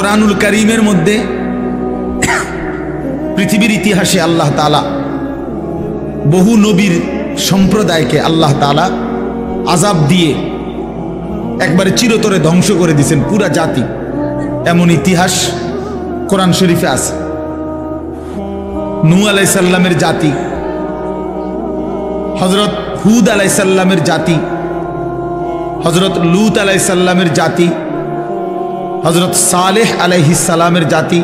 কোরআনুল কারীমের মধ্যে পৃথিবীর ইতিহাসে আল্লাহ তাআলা বহু নবীর সম্প্রদায়কে আল্লাহ তাআলা আযাব দিয়ে একবারে চিরতরে ধ্বংস করে দিয়েছেন পুরা জাতি। এমন ইতিহাস কোরআন শরীফে আছে। নূহ আলাইহিস সালামের জাতি, হযরত হুদ আলাইহিস সালামের জাতি, হযরত লূত আলাইহিস সালামের জাতি, হযরত সালেহ আলাইহিস সালামের জাতি,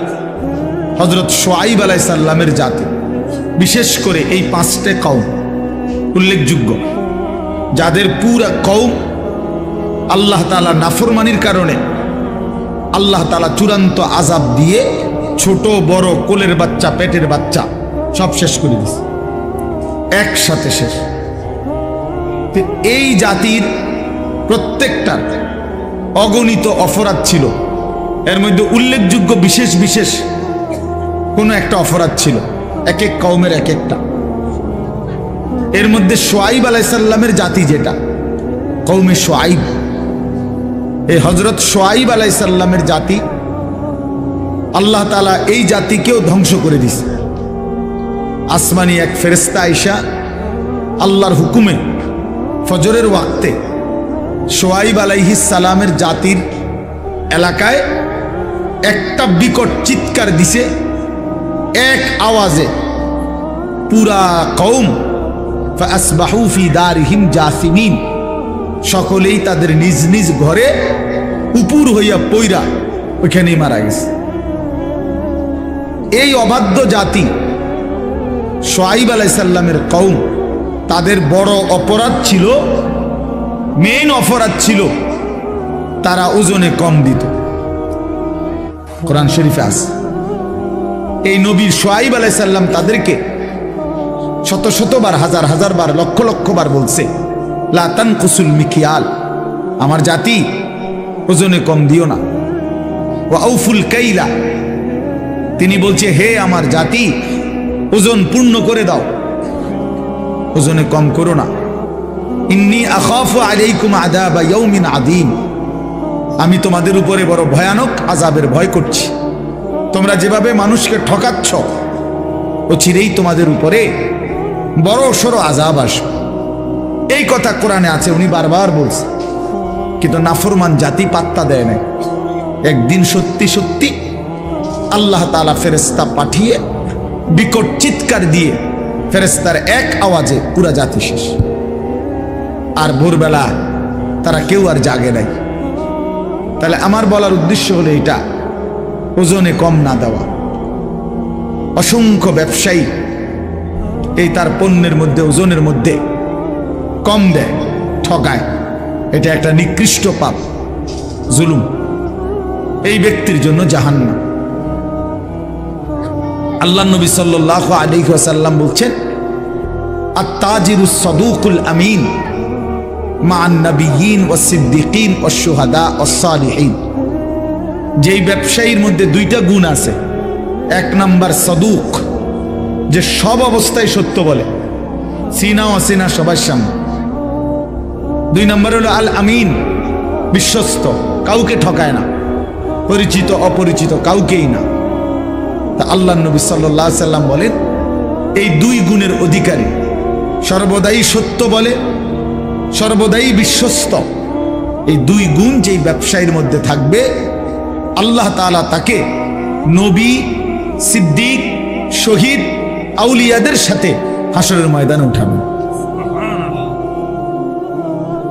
হযরত শুআইব আলাইহিস সালামের জাতি। বিশেষ করে এই পাঁচটা কওম উল্লেখযোগ্য, যাদের পুরা কওম আল্লাহ তাআলা নাফরমানির কারণে আল্লাহ তাআলা চূড়ান্ত আযাব দিয়ে ছোট বড় কোলের বাচ্চা পেটের বাচ্চা সব শেষ করে দিয়েছে, একসাথে শেষ। এই জাতির প্রত্যেকটার অগণিত অপরাধ ছিল। এর মধ্যে উল্লেখযোগ্য বিশেষ বিশেষ কোনো একটা অপরাধ ছিল, এক এক কওমের এক একটা। এর মধ্যে শুআইব আলাইহিস সালামের জাতি, যেটা কওমে শুআইব, এই হযরত শুআইব আলাইহিস সালামের জাতি আল্লাহ তাআলা এই জাতিকেও ধ্বংস করে দিয়েছে। আসমানি এক ফেরেশতা আইসা আল্লাহর হুকুমে ফজরের ওয়াক্তে শুআইব আলাইহিস সালামের জাতির এলাকায় একটা বিকট চিৎকার দিছে, এক আওয়াজে পুরা কওম ফাসবাহু ফি দারিহিম জাসিমিন, সকলেই তাদের নিজ নিজ ঘরে উপুর হইয়া পইরা ওইখানেই মারা গেছে। এই অবাধ্য জাতি শুআইব আলাইহিস সালামের কওম, তাদের বড় অপরাধ ছিল, মেইন অপরাধ ছিল তারা ওজনে কম দিত। কোরআন শরীফে আছে এই নবী শুআইব আলাইহিস সালাম তাদেরকে শত শতবার, হাজার হাজার বার, লক্ষ লক্ষ বার বলছে, লা তানকুসুল মিকিয়াল, আমার জাতি ওজনে কম দিও না। ওয়া আউফুল কাইলা, তিনি বলছে হে আমার জাতি ওজন পূর্ণ করে দাও, ওজনে কম করো না। ইন্নী আখাফু আলাইকুম আযাবা ইয়াউমিন আযীম, আমি তোমাদের উপরে বড় ভয়ানক আযাবের ভয় করছি। তোমরা যেভাবে মানুষকে ঠকাচ্ছ, অচিরেই তোমাদের উপরে বড় সড় আযাব আসবে। এই কথা কোরআনে আছে, উনি বারবার বলছে, কিন্তু নাফরমান জাতি পাত্তা দেয় না। একদিন সত্যি সত্যি আল্লাহ তাআলা ফেরেশতা পাঠিয়ে বিকট চিৎকার দিয়ে ফেরেশতার এক আওয়াজে পুরা জাতি শেষ। আর ভোরবেলা তারা কেউ আর জাগে নাই। তাহলে আমার বলার উদ্দেশ্য হলো এটা, ওজনে কম না দেওয়া। অসংখ্য ব্যবসায়ী এই তার পণ্যের মধ্যে ওজনের মধ্যে কম দেয়, ঠকায়, এটা একটা নিকৃষ্ট পাপ, জুলুম। এই ব্যক্তির জন্য জাহান্নাম। আল্লাহ নবী সাল্লাল্লাহু আলাইহি ওয়াসাল্লাম বলছেন, আত-তাজিরুস সাদুকুল আমিন মা'আন নাবিয়্যিন ওয়াস সিদ্দিকিন ওয়াস শুহাদা ওয়াস সালিহিন। যেই ব্যবসায়ীর মধ্যে দুইটা গুণ আছে, এক নাম্বার সাদুক, যে সব অবস্থায় সত্য বলে, সিনা অসিনা সবার সামনে। দুই নাম্বার হলো আল আমিন, বিশ্বস্ত, কাউকে ঠকায় না, পরিচিত অপরিচিত কাউকেই না। তা আল্লাহ নবী সাল্লাল্লাহু আলাইহি সাল্লাম বলেন, এই দুই গুণের অধিকারী, সর্বদাই সত্য বলে, সর্বদাই বিশ্বস্ত, এই দুই গুণ যেই ব্যবসায়ীর মধ্যে থাকবে, আল্লাহ তাআলা তাকে নবী, সিদ্দিক, শহীদ, আউলিয়াদের সাথে হাসরের ময়দানে উঠাবেন,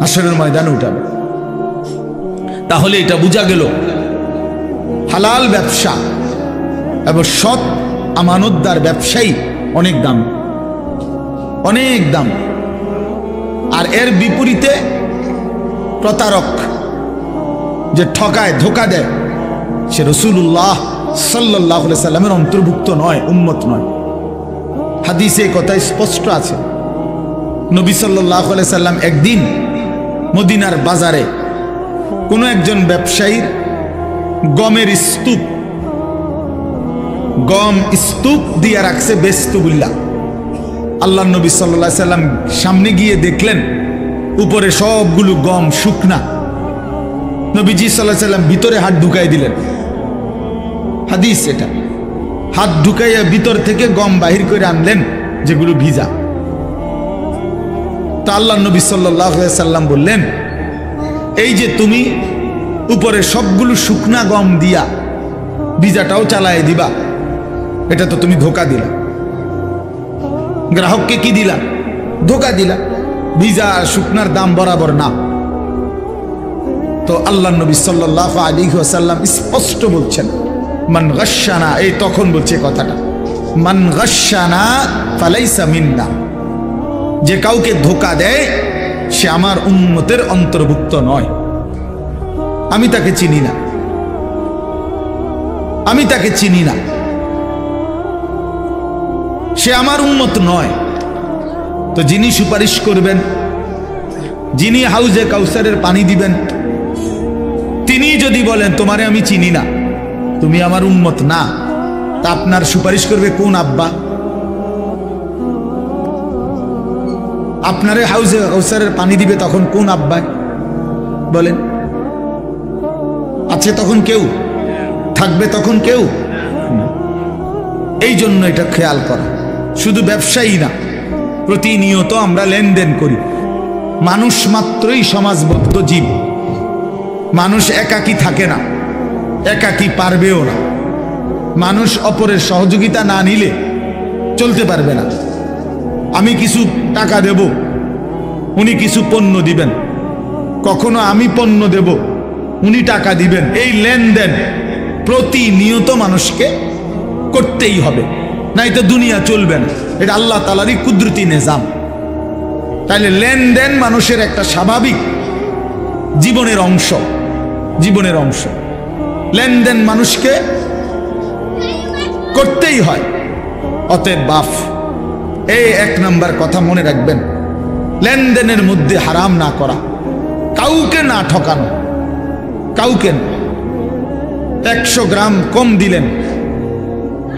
হাসরের ময়দানে উঠাবেন। তাহলে এটা বোঝা গেল হালাল ব্যবসা এবং সৎ আমানতদার ব্যবসায়ী অনেক দাম, অনেক দাম। আর এর বিপরীতে প্রতারক, যে ঠকায়, ধোঁকা দেয়, সে রাসূলুল্লাহ সাল্লাল্লাহু আলাইহি সাল্লামের অন্তর্ভুক্ত নয়, উম্মত নয়। হাদিসে কথা স্পষ্ট আছে। নবী সাল্লাল্লাহু আলাইহি সাল্লাম একদিন মদিনার বাজারে কোনো একজন ব্যবসায়ীর গমের স্তূপ, গম স্তূপ দিয়ে রাখছে বেস্তুবিল্লাহ। আল্লাহ নবী সাল্লাল্লাহু আলাইহি সাল্লাম সামনে গিয়ে দেখলেন উপরে সবগুলো গম শুকনা। নবীজি সাল্লাল্লাহু আলাইহি সাল্লাম ভিতরে হাত ঢুকাই দিলেন, হাদিস এটা। হাত ঢুকাইয়া ভিতর থেকে গম বাহির করে আনলেন যেগুলো ভিজা। তা আল্লাহ নবী সাল্লাল্লাহু আলাইহি সাল্লাম বললেন, এই যে তুমি উপরে সবগুলো শুকনা গম দিয়া ভিজাটাও চালায় দিবা, এটা তো তুমি ধোকা দিলা। গ্রাহককে কি দিলা? ধোকা দিলা। ভিজা আর শুকনার দাম বরাবর না। তো আল্লাহ নবী সাল্লাল্লাহু আলাইহি ওয়াসাল্লাম স্পষ্ট বলছেন, মান গাশশানা, এই তখন বলছে কথাটা, মান গাশশানা ফালাইসা মিন্না, যে কাউকে ধোকা দেয় সে আমার উম্মতের অন্তর্ভুক্ত নয়। আমি তাকে চিনি না, আমি তাকে চিনি না, সে আমার উম্মত নয়। তো যিনি সুপারিশ করবেন, যিনি হাউজে কাউসারের পানি দিবেন, তিনি যদি বলেন তোমারে আমি চিনি না, তুমি আমার উম্মত না, তা আপনার সুপারিশ করবে কোন আব্বা? আপনারে হাউজে কাউসারের পানি দিবে তখন কোন আব্বা বলেন? আছে তখন কেউ? থাকবে তখন কেউ? এই জন্য এটা খেয়াল করা। শুধু ব্যবসায়ী না, প্রতিনিয়ত আমরা লেনদেন করি। মানুষ মাত্রই সমাজবদ্ধ জীব। মানুষ একাকী থাকে না, একাকী পারবেও না। মানুষ অপরের সহযোগিতা না নিলে চলতে পারবে না। আমি কিছু টাকা দেব, উনি কিছু পণ্য দিবেন, কখনো আমি পণ্য দেব, উনি টাকা দিবেন। এই লেনদেন প্রতিনিয়ত মানুষকে করতেই হবে, নাই তো দুনিয়া চলবে না। এটা আল্লাহ তাআলারই কুদরতি নিজাম। তাহলে লেনদেন মানুষের একটা স্বাভাবিক জীবনের অংশ, জীবনের অংশ। লেনদেন মানুষকে করতেই হয়। অতএব বাপ, এই এক নাম্বার কথা মনে রাখবেন, লেনদেনের মধ্যে হারাম না করা, কাউকে না ঠকানো, কাউকে। 100 গ্রাম কম দিলেন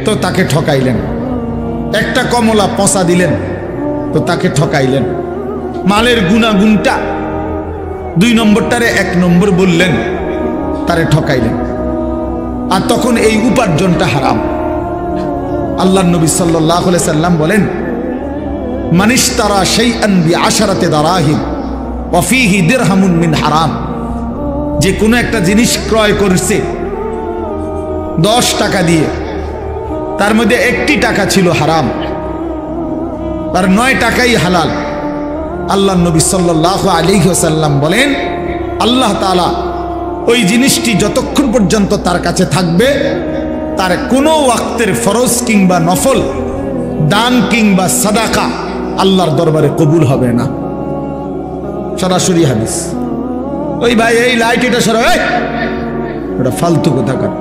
তো তাকে ঠকাইলেন, একটা কমলা পচা দিলেন তো তাকে ঠকাইলেন। মালের গুণাগুণটা 2 নম্বরটারে 1 নম্বর বললেন, তারে ঠকাইলেন। আর তখন এই উপার্জনটা হারাম। আল্লাহ নবী সাল্লাল্লাহু আলাইহি সাল্লাম বলেন, মানিশতারা শাইআন বিআশারাতি দারাহিম ওয়া ফীহি দিরহামুন মিন হারাম, যে কোনো একটা জিনিস ক্রয় করছে 10 টাকা দিয়ে, তার মধ্যে 1টি টাকা ছিল হারাম, আর 9 টাকাই হালাল। আল্লাহ নবী সাল্লাল্লাহু আলাইহি ওয়াসাল্লাম বলেন, আল্লাহ তাআলা ওই জিনিসটি যতক্ষণ পর্যন্ত তার কাছে থাকবে, তার কোনো ওয়াক্তের ফরজ কিংবা নফল দান কিংবা সাদাকা আল্লাহর দরবারে কবুল হবে না। সরাসরি হাদিস। ওই ভাই এই লাইট এটা সরা, ওটা ফালতু কোথাকার,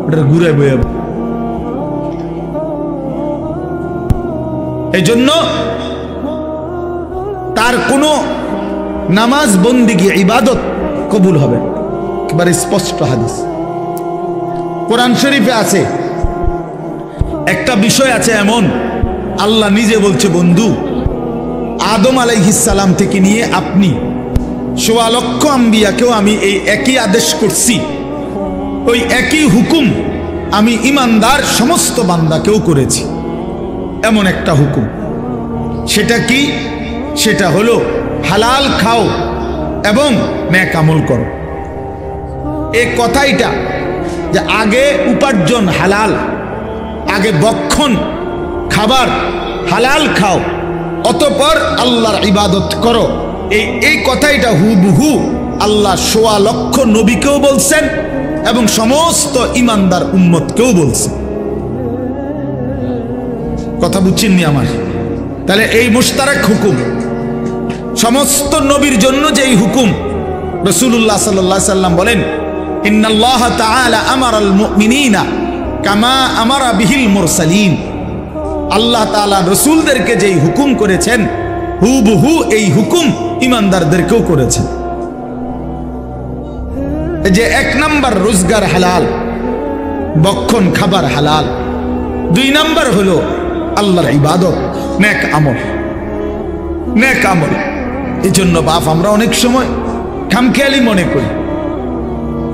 ওটা ঘুরে বয়ে। এই জন্য তার কোনো নামাজ বন্দিগি ইবাদত কবুল হবে। একেবারে স্পষ্ট হাদিস। কোরআন শরীফে আছে, একটা বিষয় আছে এমন, আল্লাহ নিজে বলছে, বন্ধু আদম আলাইহিস সালাম থেকে নিয়ে আপনি 1.25 লক্ষ আম্বিয়াকেও আমি এই একই আদেশ করছি, ওই একই হুকুম আমি ইমানদার সমস্ত বান্দাকেও করেছি। এমন একটা হুকুম, সেটা কি? সেটা হলো হালাল খাও এবং নেক আমল করো। এই কথাইটা যে আগে উপার্জন হালাল, আগে বক্ষণ খাবার হালাল খাও, অতঃপর আল্লাহর ইবাদত করো, এই কথাইটা হুবহু আল্লাহ 1.25 লক্ষ নবীকেও বলছেন এবং সমস্ত ইমানদার উম্মতকেও বলছেন। কথা বুঝছেননি আমার? তাহলে এই মুশতারাক হুকুম সমস্ত নবীর জন্য যেই হুকুম, রাসূলুল্লাহ সাল্লাল্লাহু আলাইহি সাল্লাম বলেন, ইন্নাল্লাহ তাআলা আমারাল মুমিনিনা কামা আমারা বিহিল মুরসালিন। আল্লাহ তাআলা রাসূলদেরকে যেই হুকুম করেছেন, হুবহু এই হুকুম ইমানদারদেরকেও করেছেন। যে 1 নাম্বার রোজগার হালাল, বক্ষণ খাবার হালাল। 2 নাম্বার হলো আল্লাহর ইবাদত, নেক আমল, নেক আমল। এই জন্য বাপ আমরা অনেক সময় খামখেয়ালি মনে করি,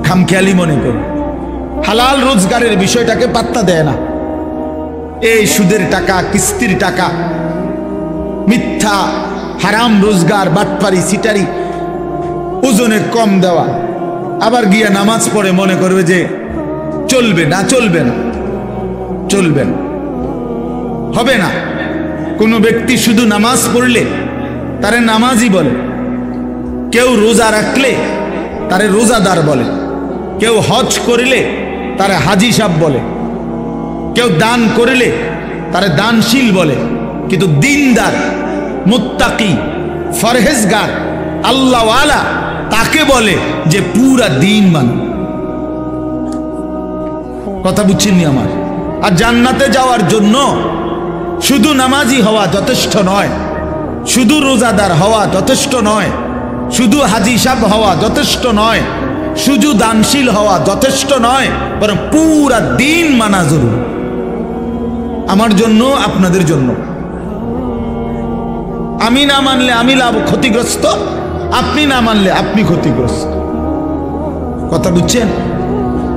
খামখেয়ালি মনে করি। হালাল রোজগারের বিষয়টাকে পাত্তা দেয় না। এই সুদের টাকা, কিস্তির টাকা, মিথ্যা হারাম রোজগার, বাটপারি, সিটারি, ওজনে কম দেওয়া, আবার গিয়া নামাজ পড়ে মনে করবে যে চলবে না, চলবে না, চলবে না, হবে না। কোনো ব্যক্তি শুধু নামাজ পড়লে তারে নামাজি বলে, কেউ রোজা রাখলে তারে রোজাদার বলে, কেউ হজ করিলে তারে হাজি সাহেব বলে, কেউ দান করিলে তারে দানশীল বলে। কিন্তু দিনদার, মুত্তাকি, ফরহেজগার, আল্লাহওয়ালা তাকে বলে যে পুরা দিন মানে। কথা বুঝছেননি আমার? আর জান্নাতে যাওয়ার জন্য শুধু নামাজি হওয়া যথেষ্ট নয়, শুধু রোজাদার হওয়া যথেষ্ট নয়, শুধু হাজি সাহেব হওয়া যথেষ্ট নয়, শুধু দানশীল হওয়া যথেষ্ট নয়, বরং পুরা দিন মানা জরুরি। আমার জন্য, আপনাদের জন্য। আমি না মানলে আমি লাভ ক্ষতিগ্রস্ত, আপনি না মানলে আপনি ক্ষতিগ্রস্ত। কথা বুঝছেন?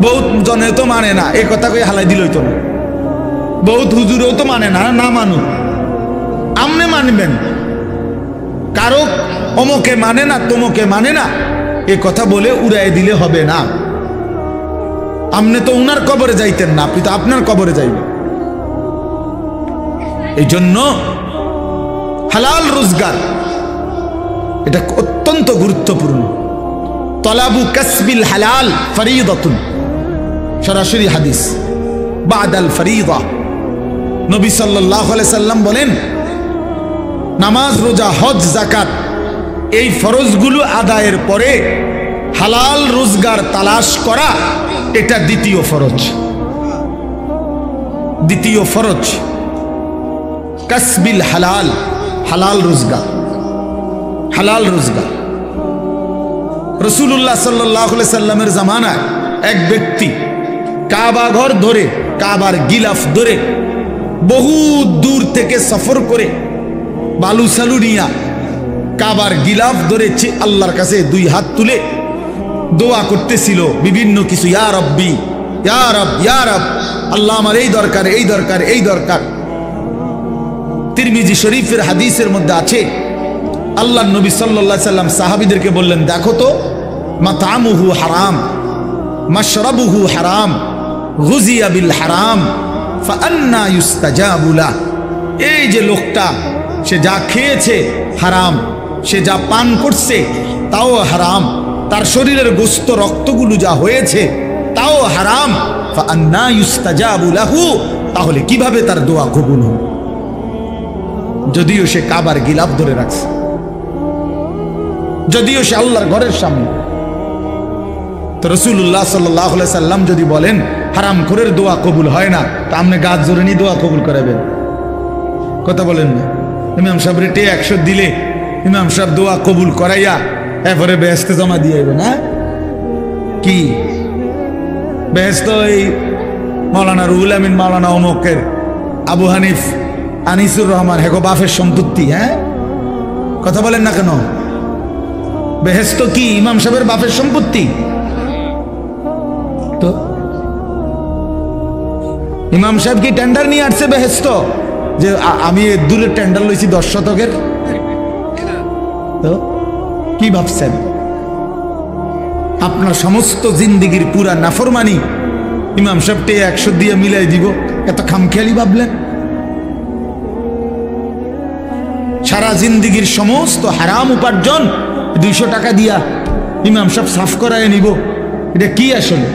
বহুত জনে তো মানে না, এ কথা কই হালাই দিলই তো না। বহুত হুজুরেও তো মানে না, না মানুক। আমনে মানবেন, কারো অমকে মানে না, তোমকে মানে না, এ কথা বলে উড়াই দিলে হবে না। আমনে তো উনার কবরে যাইতেন না, আপনি তো আপনার কবরে যাইবেন। এই জন্য হালাল রোজগার এটা অত্যন্ত গুরুত্বপূর্ণ। তলাবু কাসবিল হালাল ফরিদাতুন, সরাসরি হাদিস, বাদাল ফরিদা। নবী সাল্লাল্লাহু আলাইহি সাল্লাম বলেন, নামাজ, রোজা, হজ, যাকাত এই ফরজগুলো আদায়ের পরে হালাল রোজগার তালাশ করা এটা দ্বিতীয় ফরজ। দ্বিতীয় ফরজ কাসবিল হালাল, হালাল রোজগার, হালাল রোজগার। রাসূলুল্লাহ সাল্লাল্লাহু আলাইহি সাল্লামের জামানায় এক ব্যক্তি কাবা ঘর ধরে, কাবার গিলাফ ধরে বহু দূর থেকে সফর করে বালু সালু নিয়া কাবার গিলাফ ধরেছে, আল্লাহর কাছে দুই হাত তুলে দোয়া করতেছিল বিভিন্ন কিছু, ইয়া রব্বি, ইয়া রব, ইয়া রব, আল্লাহ আমার এই দরকার, এই দরকার, এই দরকার। তিরমিজি শরীফের হাদিসের মধ্যে আছে, আল্লাহর নবী সাল্লাল্লাহু আলাইহি সাল্লাম সাহাবীদেরকে বললেন, দেখো তো, মাতামুহু হারাম, মাশরাবুহু হারাম, গুজিয়া বিল হারাম, ফাআন্না ইউস্তাজাবু লা। এই যে লোকটা, সে যা খেয়েছে হারাম, সে যা পান করছে তাও হারাম, তার শরীরের গোস্ত রক্তগুলো যা হয়েছে তাও হারাম, ফাআন্না ইউস্তাজাবু লাহু, তাহলে কিভাবে তার দোয়া কবুল হবে? যদিও সে কাবার গিলাফ ধরে রাখছে, যদিও সে আল্লাহর ঘরের সামনে। তো রাসূলুল্লাহ সাল্লাল্লাহু আলাইহি সাল্লাম যদি বলেন হারাম খোরের দোয়া কবুল হয় না, তা আপনি গাছ জোরে নিয়ে দোয়া কবুল করাবেন? কথা বলেন না? ইমাম সাহেব রেটে 100 দিলে ইমাম সাহেব দোয়া কবুল করাইয়া এরপরে বেহেশতে জমা দিয়ে আইবেন? হ্যাঁ, কি বেহেশত এই মাওলানা রুহুল আমিন, মাওলানা অমকের, আবু হানিফ, আনিসুর রহমান, হেগো বাফের সম্পত্তি? হ্যাঁ, কথা বলেন না কেন? বেহেশত কি ইমাম সাহেবের বাপের সম্পত্তি? তো ইমাম সাহেব কি টেন্ডার নিয়ে আসছে বেহেশত, যে আমি দূরের টেন্ডার লইছি 10 শতকের? তো কি ভাবছেন? আপনার সমস্ত জিন্দিগির পুরা নাফরমানি ইমাম সাহেবকে 100 দিয়ে মিলাই দিব, এত খামখেয়ালি ভাবলেন? সারা জিন্দিগির সমস্ত হারাম উপার্জন 200 টাকা দিয়া ইমাম সাহেব সাফ করায় নিব, এটা কি আসলে?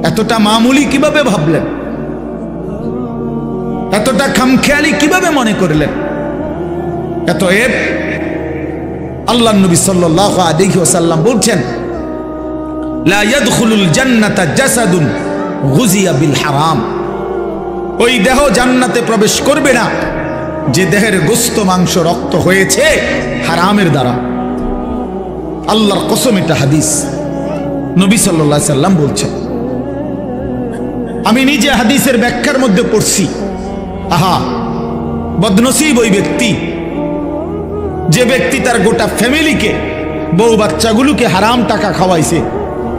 এতটা মামুলি কিভাবে ভাবলেন? এতটা খামখেয়ালি কিভাবে মনে করলেন? এত এব। আল্লাহর নবী সাল্লাল্লাহু আলাইহি ওয়াসাল্লাম বলছেন, লা ইয়াদখুলুল জান্নাতা জাসাদুন গুজিয়া বিল হারাম। ওই দেহ জান্নাতে প্রবেশ করবে না যে দেহের গোস্ত, মাংস, রক্ত হয়েছে হারামের দ্বারা। আল্লাহর কসম, এটা হাদিস, নবী সাল্লাল্লাহু আলাইহি সাল্লাম বলছেন। আমি নিজে হাদিসের ব্যাখ্যার মধ্যে পড়ছি, আহা বদনসিব ওই ব্যক্তি যে ব্যক্তি তার গোটা ফ্যামিলিকে, বউ বাচ্চাগুলোকে হারাম টাকা খাওয়াইছে,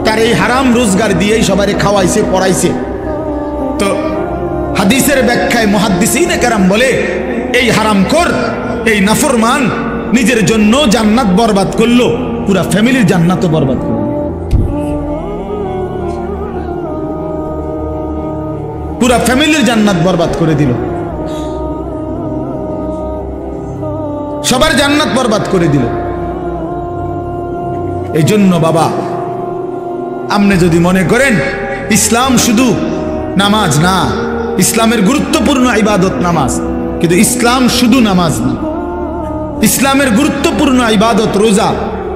তার এই হারাম রোজগার দিয়েই সবাই খাওয়াইছে পড়াইছে। তো হাদিসের ব্যাখ্যায় মুহাদ্দিসিনে কেরাম বলে এই হারামখোর, এই নাফরমান নিজের জন্য জান্নাত বরবাদ করলো, পুরা ফ্যামিলির জান্নাতও বরবাদ করলো। পুরা ফ্যামিলির জান্নাত বরবাদ করে দিল, সবার জান্নাত বরবাদ করে দিল। এই জন্য বাবা, আপনি যদি মনে করেন ইসলাম শুধু নামাজ না, ইসলামের গুরুত্বপূর্ণ ইবাদত নামাজ, কিন্তু ইসলাম শুধু নামাজ না। ইসলামের গুরুত্বপূর্ণ ইবাদত রোজা,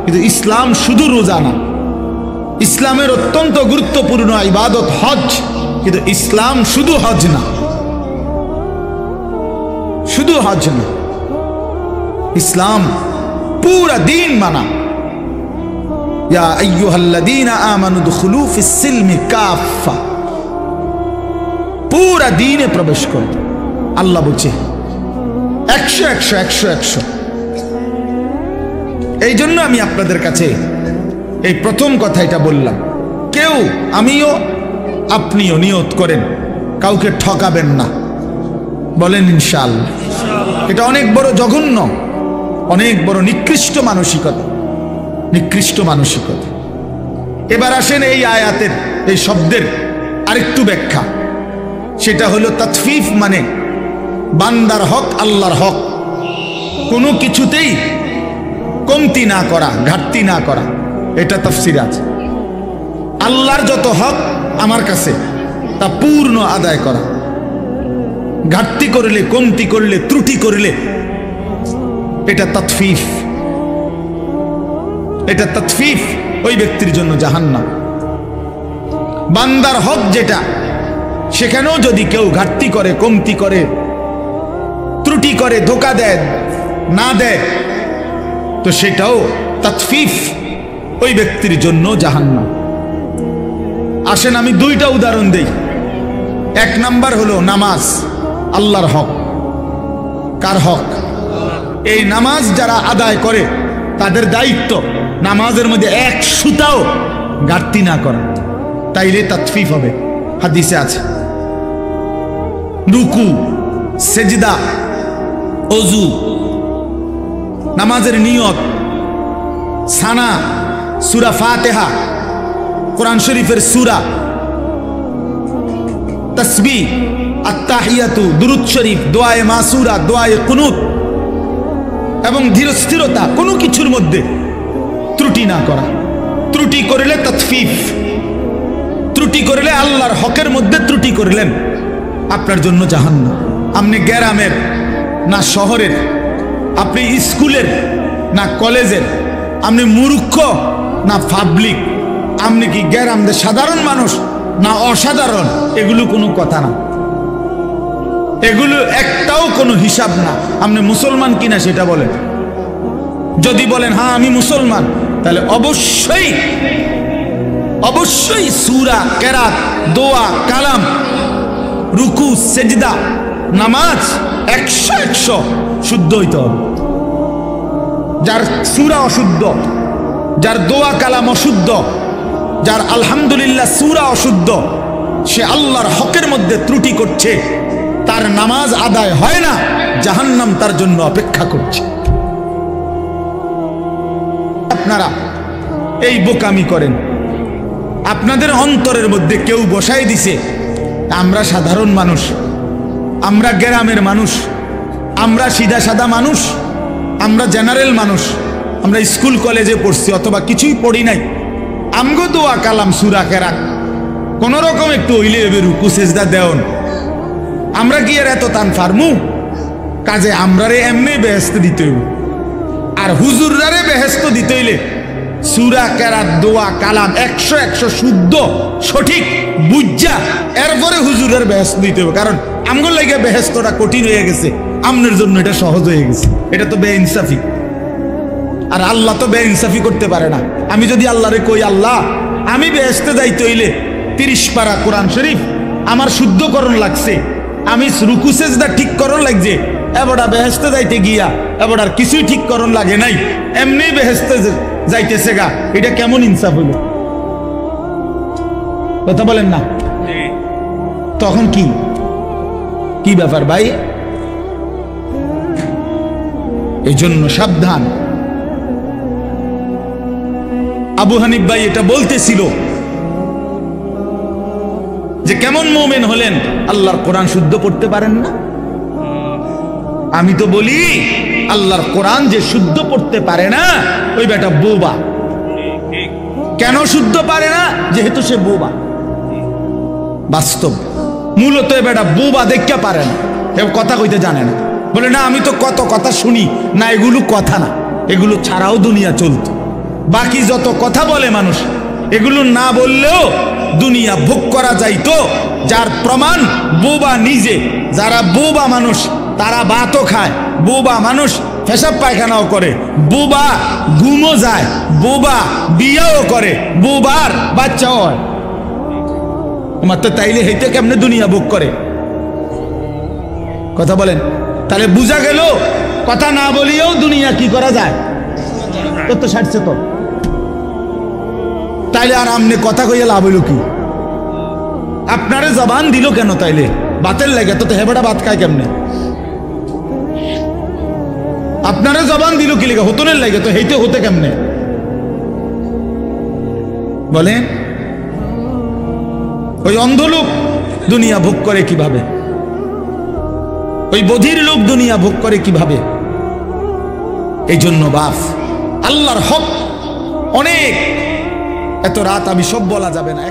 কিন্তু ইসলাম শুধু রোজা না। ইসলামের অত্যন্ত গুরুত্বপূর্ণ ইবাদত হজ, কিন্তু ইসলাম শুধু হজ না, শুধু হজ না। ইসলাম পুরা দিন মানা। ইয়া আইয়ুহাল্লাযীনা আমানু দুখুলু ফিস সিলমি কাফা, পুরা দিনে প্রবেশ করো। আল্লাহ বলছে 100। এই জন্য আমি আপনাদের কাছে এই প্রথম কথা এটা বললাম, কেউ, আমিও আপনিও নিয়ত করেন কাউকে ঠকাবেন না, বলেন ইনশাআল্লাহ। এটা অনেক বড় জঘন্য, অনেক বড় নিকৃষ্ট মানসিকতা, নিকৃষ্ট মানসিকতা। এবার আসেন এই আয়াতের এই শব্দের আরেকটু ব্যাখ্যা, সেটা হলো তাতফিফ, মানে বান্দার হক আল্লাহর হক কোনো কিছুতেই কমতি না করা, ঘাটতি না করা। এটা তাফসীর আছে। আল্লাহর যত হক আমার কাছে তা পূর্ণ আদায় করা, ঘাটতি করলে, কমতি করলে, ত্রুটি করলে এটা তাতফিফ। এটা তাতফিফ, ওই ব্যক্তির জন্য জাহান্নাম। বান্দার হক যেটা, সেখানেও যদি কেউ ঘাটতি করে, কমতি করে, ত্রুটি করে, ধোঁকা দেয়, না দেয়, তো সেটাও তাতফিফ, ওই ব্যক্তির জন্য জাহান্নাম। আসেন আমি দুইটা উদাহরণ দেই। এক নাম্বার হলো নামাজ, আল্লাহর হক। কার হক? এই নামাজ যারা আদায় করে তাদের দায়িত্ব নামাজের মধ্যে এক সুতাও ঘাটতি না করা, তাইলে তাতফিফ হবে। হাদিসে আছে রুকু, সেজদা, ওযু, নামাজের নিয়ত, সানা, সূরা ফাতিহা, কোরআন শরীফের সূরা, তাসবিহ, আত্তাহিয়াতু, দুরূদ শরীফ, দোয়ায়ে মাসুরা, দোয়ায়ে কুনুত এবং ধীরস্থিরতা, কোনো কিছুর মধ্যে ত্রুটি না করা। ত্রুটি করলে তাতফিফ, ত্রুটি করলে আল্লাহর হকের মধ্যে ত্রুটি করলেন, আপনার জন্য জাহান্নাম। আপনি গ্রামের না শহরের, আপনি স্কুলের না কলেজের, আপনি মূর্খ না পাবলিক, আপনি কি গ্রামের সাধারণ মানুষ না অসাধারণ, এগুলো কোনো কথা না, এগুলো একটাও কোনো হিসাব না। আপনি মুসলমান কিনা সেটা বলেন। যদি বলেন হ্যাঁ আমি মুসলমান, তাহলে অবশ্যই অবশ্যই সূরা, কেরাত, দোয়া, কালাম, রুকু, সেজদা, নামাজ 100 শুদ্ধ হইতে হবে। যার সূরা অশুদ্ধ, যার দোয়া কালাম অশুদ্ধ, যার আলহামদুলিল্লাহ সূরা অশুদ্ধ, সে আল্লাহর হকের মধ্যে ত্রুটি করছে, তার নামাজ আদায় হয় না, জাহান্নাম তার জন্য অপেক্ষা করছে। আপনারা এই বোকামি করেন, আপনাদের অন্তরের মধ্যে কেউ বসাই দিছে আমরা সাধারণ মানুষ, আমরা গ্রামের মানুষ, আমরা সিধা সাদা মানুষ, আমরা জেনারেল মানুষ, আমরা স্কুল কলেজে পড়ছি অথবা কিছুই পড়ি নাই, আমগো দোয়া কালাম সূরা কেরাত কোন রকম একটু হইলে এবে রুকু সেজদা দেওন, আমরা কি এর এত টান ফার্মু? কাজে আমরারে এমনি বেহেশত দিতে হইব, আর হুজুররারে বেহেশত দিতে হইলে সূরা কেরাত, দোয়া কালাম 100 শুদ্ধ সঠিক বুঝা এরপরে হুজুরের বেহেশত দিতে হবে। কারণ আমগো লাগে বেহেশতটা কঠিন হয়ে গেছে, আমনের জন্য এটা সহজ হয়ে গেছে। এটা তো বেইনসাফি, আর আল্লাহ তো বেইনসাফি করতে পারে না। আমি যদি আল্লাহরে কই আল্লাহ আমি বেহেশতে যাইতে হইলে 30 পারা কোরআন শরীফ আমার শুদ্ধকরণ লাগছে, আমি রুকু সেজদা ঠিক করণ লাগছে, এবারটা বেহেশতে যাইতে গিয়া এবার আর কিছুই ঠিক করণ লাগে নাই, এমনি বেহেশতে যাইতেছে গা, এটা কেমন ইনসাফ হইল? কথা বলেন না? তখন কি কি ব্যাপার ভাই? এই জন্য সাবধান। আবু হানিফ ভাই এটা বলতেছিল যে কেমন মুমিন হলেন, আল্লাহর কোরআন শুদ্ধ পড়তে পারেন না? আমি তো বলি আল্লাহর কোরআন যে শুদ্ধ পড়তে পারে না ওই বেটা বোবা। কেন শুদ্ধ পারে না? যেহেতু সে বোবা। বাস্তব মূলত এ বেটা বোবা দেখতে পারে না, কথা কইতে জানে না। বলে না আমি তো কত কথা শুনি, না এগুলো কথা না, এগুলো ছাড়াও দুনিয়া চলত। বাকি যত কথা বলে মানুষ, এগুলো না বললেও দুনিয়া ভোগ করা যাইতো। যার প্রমাণ বোবা নিজে। যারা বোবা মানুষ তারা ভাতও খায়, বোবা মানুষ পেশাব পায়খানাও করে, বোবা ঘুমও যায়, বোবা বিয়েও করে, বোবার বাচ্চাও হয়। তোমার তো তাইলে হইতে কেমনে দুনিয়া ভোগ করে? কথা বলেন। তাহলে বুঝা গেল কথা না বলিয়েও দুনিয়া কি করা যায়, তো সারছে তো। তাইলে আর আমনে কথা কইয়া লাভ হইল কি? আপনারে জবান দিল কেন? তাইলে বাতের লাগে তো হেবেটা ভাত খায় কেমনে? আপনারে জবান দিল কি লেগে? হতনের লাগে তো হেইতে হতে কেমনে বলেন? ওই অন্ধ লোক দুনিয়া ভোগ করে কিভাবে? ওই বধির লোক দুনিয়া ভোগ করে কিভাবে? এই জন্য বাপ আল্লাহর হক অনেক, এত রাত আমি সব বলা যাবে না।